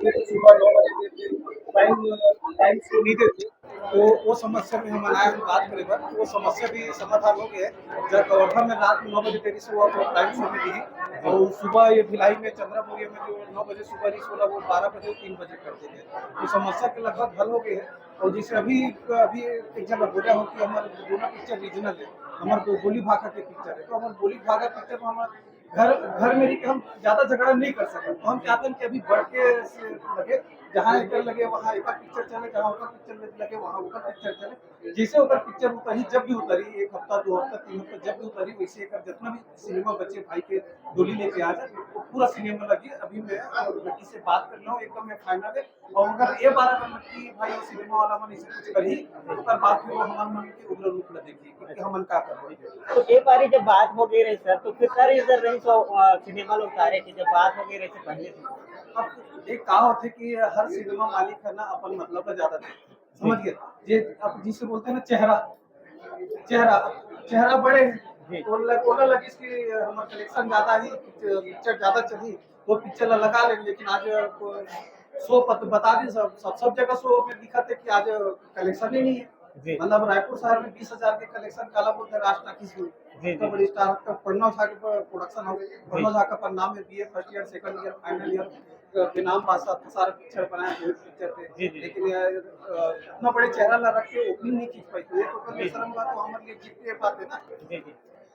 पहले तो सुबह 9 बजे देते, टाइम से नहीं देते, तो वो समस्या में हम आए हम बात करें बा, वो समस्या भी समाधान हो गया है। जब कवर्धा में रात में 9 बजे देरी से वो टाइम शो में दी, और सुबह ये भिलाई में चंद्रपुरी में जो 9 बजे सुबह रिलीज होला वो 12 बजे 3 बजे कर देंगे। तो समस्या के लगभग हल हो गए हैं। और जैसे अभी अभी एक जगह बोला हो कि हमारे दोनों पिक्चर रीजनल है, हमारे गोली भागा के पिक्चर है, तो हमारे गोली भागा पिक्चर में हमारे घर घर में रह के हम ज्यादा झगड़ा नहीं कर सकते, तो हम चाहते हैं कि अभी बढ़ के से लगे, जहाँ एक लगे वहाँ एक पिक्चर चले, जहाँ ऊपर पिक्चर लगे वहाँ ऊपर पिक्चर चले। जैसे ऊपर पिक्चर उतरी, जब भी उतरी 1 हफ्ता 2 हफ्ता 3 हफ्ता जब भी उतरी, वैसे एक जितना भी सिनेमा बच्चे भाई के डोली लेके आ जाए वो पूरा सिनेमा लगी। अभी मैं लड़की से बात कर रहा हूँ, एकदम मैं फाइनल है। और अगर ये 12 लड़की भाई सिनेमा वाला मन इसे कुछ करी, तो बात में वो हमारे मन के उग्र रूप में देखी कि हम का कर रहे हैं। तो एक बार जब बात हो गई रही सर, तो फिर सर इधर रही तो सिनेमा लोग सारे थे जब बात हो गई रही से पहले से। अब एक कहावत है कि हर सिनेमा मालिक है ना अपन मतलब का ज्यादा थे, समझ गए। ये अब जिसे बोलते हैं ना चेहरा, चेहरा चेहरा बड़े हैं, बोला लगी इसकी हमारा कलेक्शन ज्यादा ही, पिक्चर ज्यादा चली, वो पिक्चर लगा लेंगे। लेकिन आज शो बता दी, सब जगह शो में दिखा थे कि आज कलेक्शन ही नहीं है। मतलब रायपुर शहर में 20,000 के कलेक्शन काला बोलते हैं राष्ट्र किस तो बड़ी स्टार का पढ़ना था कि प्रोडक्शन हो, पढ़ना था का नाम है BA first year second year final year के नाम पास सारे पिक्चर बनाए हुए पिक्चर थे। लेकिन इतना बड़े चेहरा ला रख के ओपनिंग नहीं खींच पाई, तो ये तो करने शर्म बात, तो हमारे लिए जीतने पाते ना।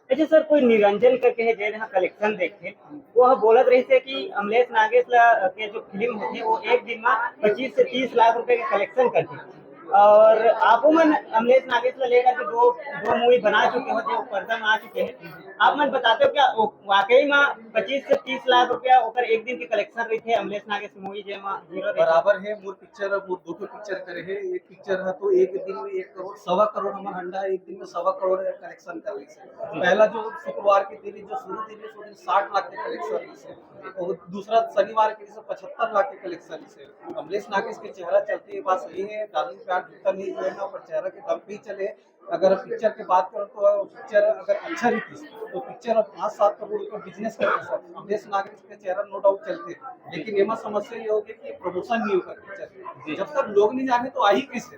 अच्छा सर, कोई निरंजन करके है जैसे कलेक्शन देखे, वो बोलत रही थे कि अमलेश नागेश के जो फिल्म होती है वो एक दिन में 25 से 30 लाख रुपए के कलेक्शन करती है। और आपो मन अमलेश नागेश को लेकर के दो दो मूवी बना चुके हो जो पर्दा में आ चुके हैं, आप मन बताते हो क्या वाकई में 25 से 30 लाख रुपया ऊपर एक दिन की कलेक्शन रही थे अमलेश नागेश की मूवी जेमा हीरो बराबर है। मोर पिक्चर वो दो पिक्चर करे है, एक पिक्चर है तो एक दिन में 1 करोड़ 1.25 करोड़ हमारा हंडा एक दिन में 1.25 करोड़ कलेक्शन कर ली से। पहला जो शुक्रवार के दिन जो शुरू दिन है 60 लाख के कलेक्शन ली से, और दूसरा शनिवार के दिन 75 लाख के कलेक्शन से। अमलेश नागेश के चेहरा चलती है, बात सही है, डार्लिंग प्यार टूटा नहीं जो है ना, पर चेहरा के दम पे ही चले। अगर पिक्चर की बात करो तो पिक्चर अगर अच्छा रहती तो पिक्चर 5-7 करोड़ का बिजनेस करते सब। अमलेश नागेश के चेहरा नो डाउट चलते, लेकिन एमा समस्या ये होगी कि प्रमोशन नहीं होगा पिक्चर, जब तक लोग नहीं जाने तो आई किससे।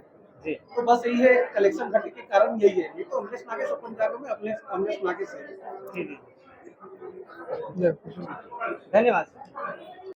तो बस यही है, कलेक्शन घटने के कारण यही है, नहीं तो अमलेश नागेश अपन जागो में अमलेश नागेश है। धन्यवाद।